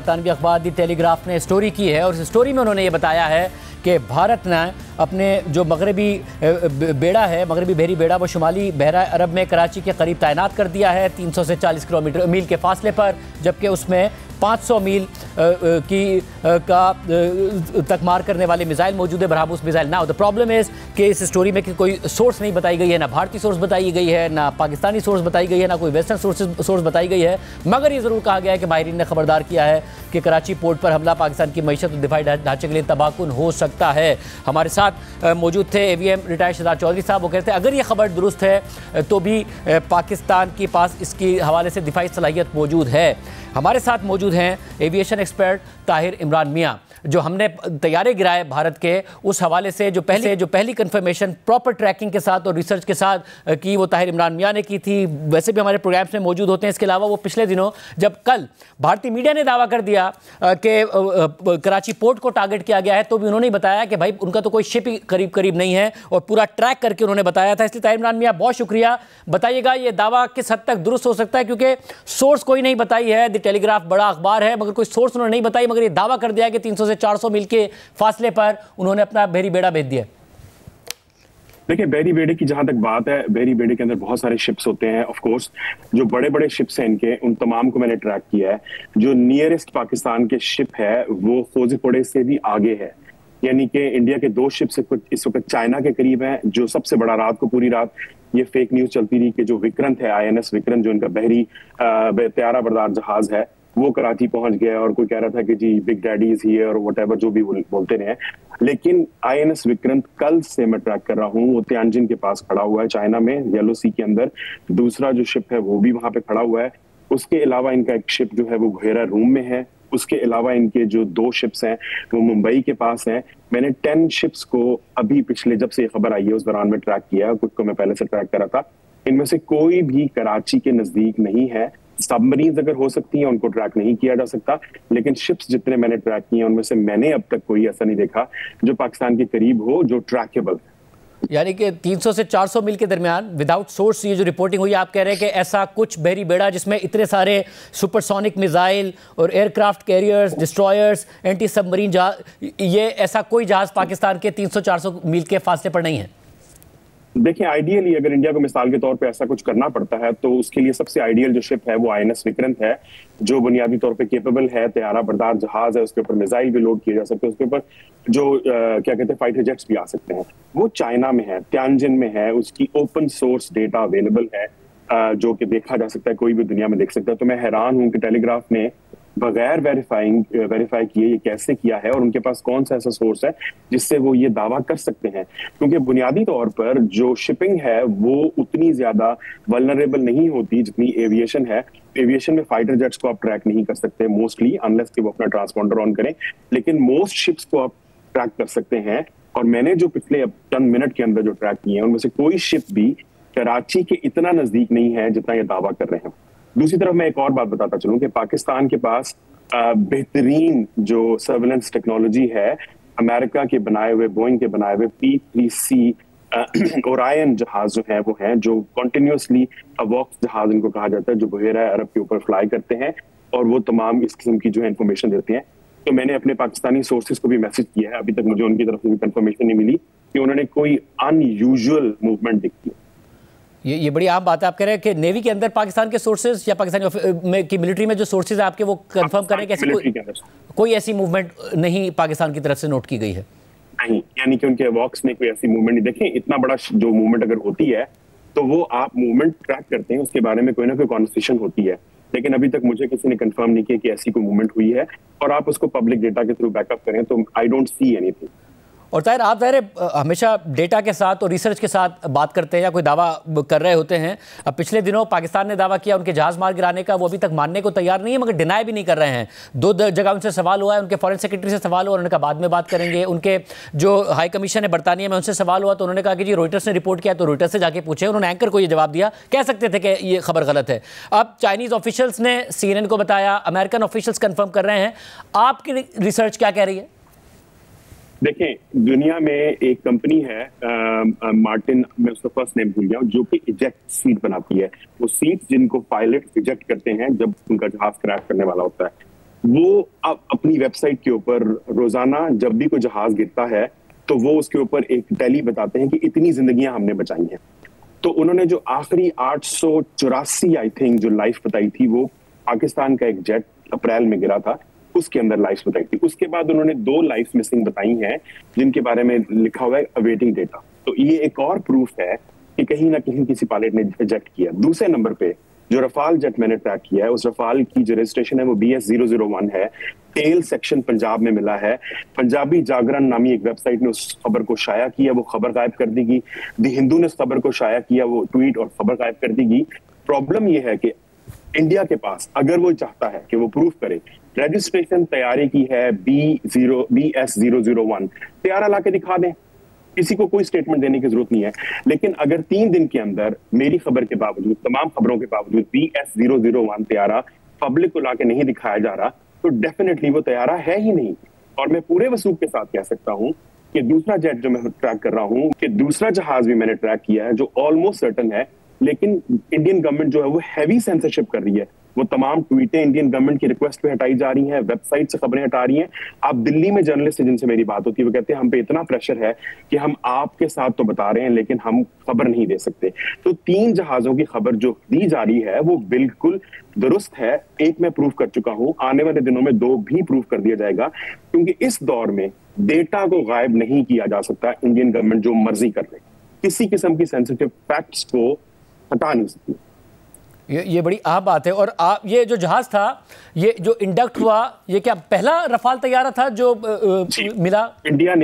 बरतानवी अखबार दी टेलीग्राफ ने स्टोरी की है और इस स्टोरी में उन्होंने ये बताया है कि भारत ने अपने जो मगरबी बेड़ा है, मगरबी बहरी बेड़ा, वो शुमाली बहरा अरब में कराची के करीब तैनात कर दिया है 300 से 40 मील के फासले पर, जबकि उसमें 500 मील तक मार करने वाले मिसाइल मौजूद है, BrahMos missile. Now the problem is कि इस स्टोरी में कोई सोर्स नहीं बताई गई है, ना भारतीय सोर्स बताई गई है, ना पाकिस्तानी सोर्स बताई गई है, ना कोई वेस्टर्न सोर्स बताई गई है, मगर ये ज़रूर कहा गया है कि माहिरीन ने खबरदार किया है कि कराची पोर्ट पर हमला पाकिस्तान की मईशत और दिफाई ढांचे के लिए तबाहकुन हो सकता है। हमारे साथ मौजूद थे AVM रिटायर्ड शहजाद चौधरी साहब। वो कहते हैं अगर ये खबर दुरुस्त है तो भी पाकिस्तान के पास इसके हवाले से दिफाई सलाहियत मौजूद है। हमारे साथ मौजूद हैं एविएशन एक्सपर्ट ताहिर इमरान मियाँ, जो हमने तैयारे गिराए भारत के उस हवाले से जो पहली कंफर्मेशन प्रॉपर ट्रैकिंग के साथ और रिसर्च के साथ की वो ताहिर इमरान मियाँ ने की थी। वैसे भी हमारे प्रोग्राम्स में मौजूद होते हैं। इसके अलावा वो पिछले दिनों जब कल भारतीय मीडिया ने दावा कर दिया कि कराची पोर्ट को टारगेट किया गया है, तो भी उन्होंने बताया कि भाई उनका तो कोई शिप ही करीब नहीं है और पूरा ट्रैक करके उन्होंने बताया था। इसलिए ताहिर इमरान मियाँ बहुत शुक्रिया। बताइएगा ये दावा किस हद तक दुरुस्त हो सकता है, क्योंकि सोर्स कोई नहीं बताई है। द टेलीग्राफ बड़ा अखबार है मगर कोई सोर्स उन्होंने नहीं बताई, मगर ये दावा कर दिया कि 300 से 400 मील के फासले पर उन्होंने अपना बहरी बेड़ा भेज दिया। देखिए, बहरी बेड़े की जहां तक बात है, बहरी बेड़े के अंदर बहुत सारे शिप्स होते हैं। ऑफ कोर्स जो बड़े बड़े शिप्स हैं इनके, उन तमाम को मैंने ट्रैक किया है। जो नियरेस्ट पाकिस्तान के शिप है वो कोझिकोड से भी आगे है, यानी कि इंडिया के 2 शिप्स इस वक्त चाइना के करीब हैं। जो सबसे बड़ा, रात को पूरी रात ये फेक न्यूज चलती रही कि जो विक्रांत है, INS विक्रांत, जो इनका बहरी त्यारा बरदार जहाज है, वो कराची पहुंच गया और कोई कह रहा था कि जी बिग डैडी इज हियर और व्हाटएवर, जो भी बोलते रहे। लेकिन INS विक्रांत कल से मैं ट्रैक कर रहा हूँ, वो तियानजिन के पास खड़ा हुआ है चाइना में, येलो सी के अंदर। दूसरा जो शिप है वो भी वहां पे खड़ा हुआ है। उसके अलावा इनका एक शिप जो है वो घेरा रूम में है। उसके अलावा इनके जो 2 शिप्स हैं वो मुंबई के पास हैं। मैंने 10 शिप्स को अभी पिछले जब से खबर आई है उस दौरान में ट्रैक किया, कुछ को मैं पहले से ट्रैक करा था। इनमें से कोई भी कराची के नजदीक नहीं है। सबमरीन अगर हो सकती हैं उनको ट्रैक नहीं किया जा सकता, लेकिन शिप्स जितने मैंने ट्रैक किए उनमें से मैंने अब तक कोई ऐसा नहीं देखा जो पाकिस्तान के करीब हो, जो ट्रैकेबल। यानी कि 300 से 400 मील के दरमियान विदाउट सोर्स ये जो रिपोर्टिंग हुई, आप कह रहे हैं कि ऐसा कुछ बहरी बेड़ा जिसमें इतने सारे सुपरसोनिक मिसाइल और aircraft carriers, destroyers, anti submarine जहाज, ये ऐसा कोई जहाज पाकिस्तान के 300-400 मील के फासले पर नहीं है? देखिए, आइडियली अगर इंडिया को मिसाल के तौर पे ऐसा कुछ करना पड़ता है तो उसके लिए सबसे आइडियल जो शिप है वो INS विक्रांत है, जो बुनियादी तौर पे केपेबल है, त्यारा बरदार जहाज है, उसके ऊपर मिसाइल भी लोड किए जा सकते हैं, उसके ऊपर जो क्या कहते हैं फाइटर जेट्स भी आ सकते हैं। वो चाइना में है, तियानजिन में है, उसकी ओपन सोर्स डेटा अवेलेबल है जो कि देखा जा सकता है, कोई भी दुनिया में देख सकता है। तो मैं हैरान हूं कि टेलीग्राफ ने बगैर वेरीफाई किए ये कैसे किया है और उनके पास कौन सा ऐसा सोर्स है जिससे वो ये दावा कर सकते हैं। क्योंकि बुनियादी तौर पर जो शिपिंग है वो उतनी ज्यादा वल्नरेबल नहीं होती जितनी एविएशन है। एविएशन में फाइटर जेट्स को आप ट्रैक नहीं कर सकते मोस्टली, अनलेस कि वो अपना ट्रांसपॉन्डर ऑन करें, लेकिन मोस्ट शिप्स को आप ट्रैक कर सकते हैं। और मैंने जो पिछले चंद मिनट के अंदर जो ट्रैक किए हैं उनमें से कोई शिप भी कराची के इतना नजदीक नहीं है जितना ये दावा कर रहे हैं। दूसरी तरफ मैं एक और बात बताता चलूं कि पाकिस्तान के पास बेहतरीन जो सर्वेलेंस टेक्नोलॉजी है, अमेरिका के बनाए हुए, बोइंग के बनाए हुए P-3C ओरायन जहाज जो है वो हैं, जो कंटिन्यूसली अवॉक्स जहाज इनको कहा जाता है, जो बहेरा अरब के ऊपर फ्लाई करते हैं और वो तमाम इस किस्म की जो है इन्फॉर्मेशन देते हैं। तो मैंने अपने पाकिस्तानी सोर्सेज को भी मैसेज किया है, अभी तक मुझे उनकी तरफ से भी कंफर्मेशन नहीं मिली कि उन्होंने कोई अनयूजुअल मूवमेंट दिखी है। ये बड़ी आम बात है। आप कह रहे हैं कि नेवी के अंदर पाकिस्तान के सोर्सेज या पाकिस्तानी की मिलिट्री में जो सोर्सेज है आपके, वो कंफर्म करें कि ऐसी कोई ऐसी मूवमेंट नहीं पाकिस्तान की तरफ से नोट की गई है? नहीं, यानी कि उनके वॉक्स में कोई ऐसी मूवमेंट नहीं। देखें, इतना बड़ा जो मूवमेंट अगर होती है तो वो आप मूवमेंट ट्रैक करते हैं, उसके बारे में कोई ना कोई कॉन्वर्सेशन होती है, लेकिन अभी तक मुझे किसी ने कंफर्म नहीं किया कि ऐसी कोई मूवमेंट हुई है। और आप उसको पब्लिक डेटा के थ्रू बैकअप करें तो आई डोंट सी एनीथिंग। और ताहिर, आप हमेशा डेटा के साथ और रिसर्च के साथ बात करते हैं या कोई दावा कर रहे होते हैं। अब पिछले दिनों पाकिस्तान ने दावा किया उनके जहाज मार गिराने का, वो अभी तक मानने को तैयार नहीं है, मगर डिनाई भी नहीं कर रहे हैं। 2 जगह उनसे सवाल हुआ है, उनके फॉरेन सेक्रेटरी से सवाल हुआ, उन्होंने कहा बाद में बात करेंगे। उनके जो हाई कमीशन है बरतानिया में, उनसे सवाल हुआ तो उन्होंने कहा कि जी रॉयटर्स ने रिपोर्ट किया, तो रॉयटर्स से जाके पूछे। उन्होंने एंकर को ये जवाब दिया, कह सकते थे कि ये खबर गलत है। अब चाइनीज ऑफिशियल्स ने CNN को बताया, अमेरिकन ऑफिशियल्स कंफर्म कर रहे हैं। आपकी रिसर्च क्या कह रही है? देखें, दुनिया में एक कंपनी है मार्टिन, मैं उसका फर्स्ट नेम भूल गया, जो कि इजेक्ट सीट बनाती है। वो सीट जिनको पायलट इजेक्ट करते हैं जब उनका जहाज क्रैश करने वाला होता है। वो अपनी वेबसाइट के ऊपर रोजाना जब भी कोई जहाज गिरता है तो वो उसके ऊपर एक टैली बताते हैं कि इतनी जिंदगियां हमने बचाई हैं। तो उन्होंने जो आखिरी 884 आई थिंक जो लाइफ बताई थी, वो पाकिस्तान का एक जेट अप्रैल में गिरा था, उसके अंदर लाइफ बताई थी। उसके बाद उन्होंने 2 लाइफ मिसिंग बताई हैं जिनके बारे में लिखा हुआ है अवेटिंग डेटा। तो ये एक और प्रूफ है कि कहीं ना कहीं किसी पायलट ने जेट किया। दूसरे नंबर पे जो रफाल जेट मैंने ट्रैक किया है, उस रफाल की जो रजिस्ट्रेशन है वो BS001 है। टेल सेक्शन पंजाब में मिला है। पंजाबी जागरण नामी एक वेबसाइट ने उस खबर को शाया किया, वो खबर गायब कर दी गई। द हिंदू ने उस खबर को शाया किया, वो ट्वीट और खबर गायब कर दी गई। प्रॉब्लम ये है कि इंडिया के पास अगर वो चाहता है कि वो प्रूफ करे, रजिस्ट्रेशन तैयारी की है BS001, तैयारा ला के दिखा दें, किसी को कोई स्टेटमेंट देने की जरूरत नहीं है। लेकिन अगर 3 दिन के अंदर मेरी खबर के बावजूद, तमाम खबरों के बावजूद BS001 तैयारा पब्लिक को लाके नहीं दिखाया जा रहा, तो डेफिनेटली वो तैयारा है ही नहीं। और मैं पूरे वसूख के साथ कह सकता हूं कि दूसरा जेट जो मैं ट्रैक कर रहा हूं, कि दूसरा जहाज भी मैंने ट्रैक किया है जो ऑलमोस्ट सर्टन है, लेकिन इंडियन गवर्नमेंट जो है वो हैवी सेंसरशिप कर रही है। वो तमाम ट्वीटें इंडियन गवर्नमेंट की रिक्वेस्ट पे हटाई जा रही हैं, वेबसाइट से खबरें हटा रही हैं। आप दिल्ली में जर्नलिस्ट से जिनसे मेरी बात होती है वो कहते हैं हम पे इतना प्रेशर है कि हम आपके साथ तो बता रहे हैं लेकिन हम खबर नहीं दे सकते। तो 3 जहाजों की खबर जो दी जा रही है वो बिल्कुल दुरुस्त है। एक मैं प्रूफ कर चुका हूं, आने वाले दिनों में 2 भी प्रूफ कर दिया जाएगा, क्योंकि इस दौर में डेटा को गायब नहीं किया जा सकता। इंडियन गवर्नमेंट जो मर्जी कर ले, किसी किस्म की सेंसिटिव फैक्ट्स को हटा नहीं सकती। ये बड़ी अहम बात है। और ये जो जहाज था, ये जो इंडक्ट हुआ, ये क्या पहला रफाल तैयारा था जो मिला? इंडिया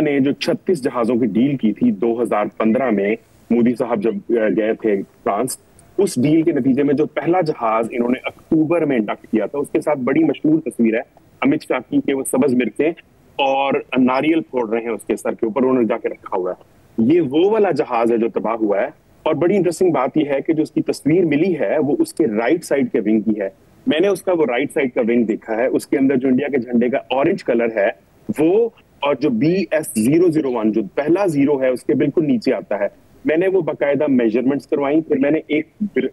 ने जो 36 जहाजों की डील की थी 2015 में, मोदी साहब जब गए थे फ्रांस, उस डील के नतीजे में जो पहला जहाज इन्होंने अक्टूबर में इंडक्ट किया था, उसके साथ बड़ी मशहूर तस्वीर है अमित शाह की के वो सब्ज मिर्चें और नारियल फोड़ रहे हैं उसके सर के ऊपर, उन्होंने जाके रखा हुआ है। ये वो वाला जहाज है जो तबाह हुआ है। और बड़ी इंटरेस्टिंग बात यह है कि जो उसकी तस्वीर मिली है वो उसके राइट साइड के विंग की है। मैंने उसका वो राइट साइड का विंग देखा है, उसके अंदर जो इंडिया के झंडे का ऑरेंज कलर है वो, और जो BS001 जो पहला 0 है उसके बिल्कुल नीचे आता है। मैंने वो बाकायदा मेजरमेंट्स करवाई, फिर मैंने एक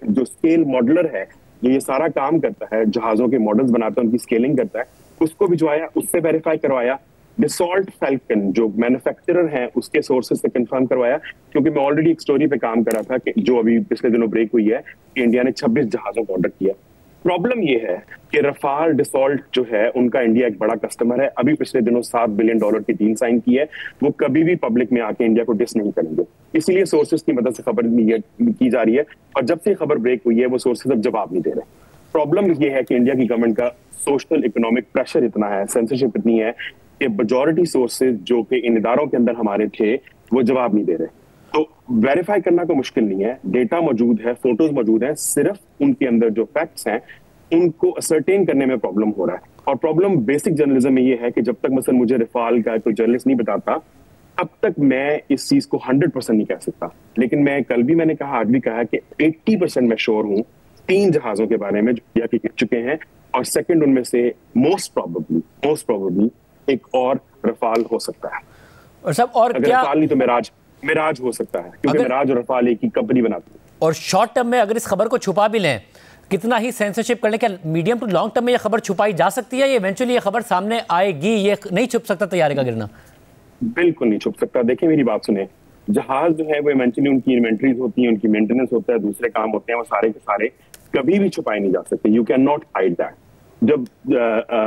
जो स्केल मॉडलर है जो ये सारा काम करता है, जहाजों के मॉडल्स बनाता है, उनकी स्केलिंग करता है, उसको भिजवाया, उससे वेरीफाई करवाया। डिसॉल्ट फैल्कन जो मैन्युफैक्चरर हैं उसके सोर्सेज से कंफर्म करवाया, क्योंकि मैं ऑलरेडी एक स्टोरी पे काम कर रहा था कि जो अभी पिछले दिनों ब्रेक हुई है कि इंडिया ने 26 जहाजों को ऑर्डर किया। प्रॉब्लम ये है कि रफाल डिसॉल्ट जो है उनका इंडिया एक बड़ा कस्टमर है। अभी पिछले दिनों $7 बिलियन की डील साइन की है, वो कभी भी पब्लिक में आके इंडिया को डिस नहीं करेंगे, इसलिए सोर्सेज की मदद से खबर की जा रही है। और जब से खबर ब्रेक हुई है वो सोर्सेज अब जवाब नहीं दे रहे। प्रॉब्लम ये है कि इंडिया की गवर्नमेंट का सोशल इकोनॉमिक प्रेशर इतना है, सेंसरशिप इतनी है कि मेजॉरिटी सोर्सेज जो कि इन इदारों के अंदर हमारे थे वो जवाब नहीं दे रहे। तो वेरीफाई करना कोई मुश्किल नहीं है, डेटा मौजूद है, फोटोज मौजूद है, सिर्फ उनके अंदर जो फैक्ट्स हैं उनको असर्टेन करने में प्रॉब्लम हो रहा है। और प्रॉब्लम बेसिक जर्नलिज्म में ये है कि जब तक मसलन मुझे रफाल का कोई जर्नलिस्ट नहीं बताता, अब तक मैं इस चीज को 100% नहीं कह सकता। लेकिन मैं कल भी मैंने कहा, आज भी कहा कि 80% मैं श्योर हूं 3 जहाजों के बारे में जो इंडिया के गिर चुके हैं, और सेकंड उनमें से मोस्ट प्रोबेबली एक और रफाल हो सकता है। और सब और अगर क्या रफाल नहीं तो मिराज हो सकता है, क्योंकि मिराज और रफाल एक ही कंपनी बनाती है। और शॉर्ट टर्म में अगर इस खबर को छुपा भी लें, कितना ही सेंसरशिप कर लें, क्या मीडियम टू लॉन्ग टर्म में ये खबर छुपाई जा सकती है? ये इवेंचुअली ये खबर सामने आएगी, ये नहीं छुप सकता तैयारे का गिरना? बिल्कुल नहीं छुप सकता। देखिए मेरी बात सुने, जहाज जो है वो इवेंचुअली उनकी इन्वेंट्रीज होती है, उनकी मेंटेनेंस होता है, दूसरे काम होते हैं, वो सारे के सारे कभी भी छुपाए नहीं जा सकते। You can not hide that. जब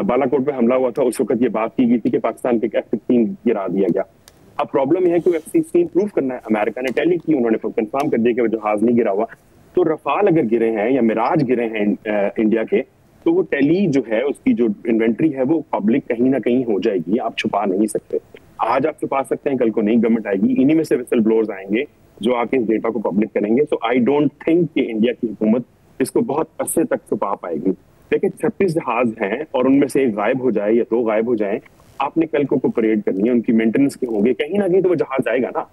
बालाकोट पे हमला हुआ था उस वक्त ये बात की गई थी कि पाकिस्तान के F-16 गिरा दिया गया। अब प्रॉब्लम यह है कि F-16 प्रूव करना है। अमेरिका ने टैली की, उन्होंने कंफर्म कर दिया कि वो जहाज नहीं गिरा हुआ। तो रफाल अगर गिरे हैं या मिराज गिरे हैं इंडिया के, तो वो टैली जो है उसकी जो इन्वेंट्री है वो पब्लिक कहीं ना कहीं हो जाएगी, आप छुपा नहीं सकते। आज आप छुपा सकते हैं, कल को नई गवर्नमेंट आएगी, इन्हीं में से विसल ब्लोअर्स आएंगे जो आके इस डेटा को पब्लिक करेंगे। सो आई डोंट थिंक कि इंडिया की हुकूमत इसको बहुत अरसे तक छुपा पाएगी। देखिए 36 जहाज हैं और उनमें से एक गायब हो जाए या 2 गायब हो जाएं, आपने कल को परेड करनी है, उनकी मेंटेनेंस के होंगे, कहीं ना कहीं तो वो जहाज जाएगा ना।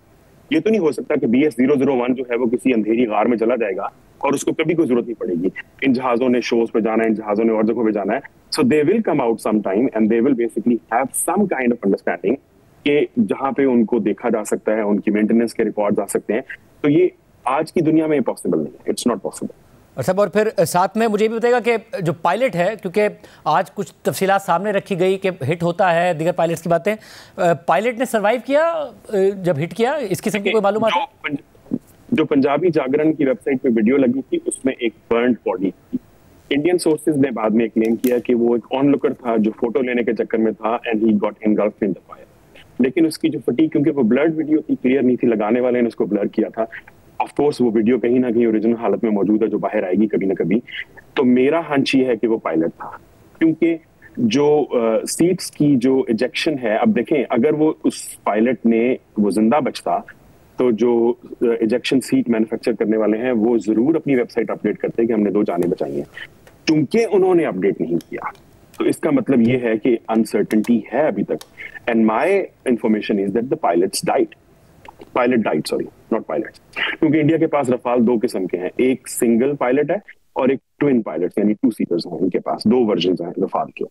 ये तो नहीं हो सकता कि BS001 जो है वो किसी अंधेरी गार में चला जाएगा और उसको कभी कोई जरूरत नहीं पड़ेगी। इन जहाजों ने शोज पे जाना है, इन जहाजों ने और जगहों पे जाना है। So they will come out some time and they will basically have some kind of understanding कि जहां पे उनको देखा जा सकता है, उनकी मेंटेनेंस के रिकॉर्ड आ सकते हैं। तो ये आज की दुनिया में पॉसिबल नहीं है, इट्स नॉट पॉसिबल। और सब, और फिर साथ में मुझे ये भी बताएगा कि जो पायलट है, क्योंकि आज कुछ तफसीलात सामने रखी गई कि हिट होता है, दीगर पायलट्स की बातें, पायलट ने सर्वाइव किया जब हिट किया, इस किस्म की कोई मालूमात है? जो पंजाबी जागरण की वेबसाइट पे वीडियो लगी थी उसमें एक बर्न्ड बॉडी थी। इंडियन सोर्सेज ने बाद में क्लेम किया कि वो एक ऑनलुकर था जो फोटो लेने के चक्कर में था and he got engulfed in the fire. लेकिन उसकी जो फटीग, क्योंकि वो ब्लर्ड वीडियो थी, क्लियर नहीं थी, लगाने वाले ने उसको ब्लर किया था। ऑफ कोर्स वो वीडियो कहीं ना कहीं ओरिजिनल हालत में मौजूद है जो बाहर आएगी कभी ना कभी। तो मेरा हंच ये है कि वो पायलट था, क्योंकि जो सीट्स की जो इजेक्शन है, अब देखें अगर वो उस पायलट ने वो जिंदा बचता तो जो इजेक्शन सीट मैन्युफैक्चर करने वाले हैं वो जरूर अपनी वेबसाइट अपडेट करते कि हमने 2 जानें बचाई हैं। चूंकि उन्होंने अपडेट नहीं किया तो इसका मतलब ये है कि अनसर्टेनिटी है अभी तक। And my information is that the pilot diet, sorry not pilot, क्योंकि इंडिया के पास रफाल 2 किस्म के हैं, एक सिंगल पायलट है और एक ट्विन पायलट यानी 2 सीटर्स हैं। इनके पास 2 वर्जन हैं रफाल के।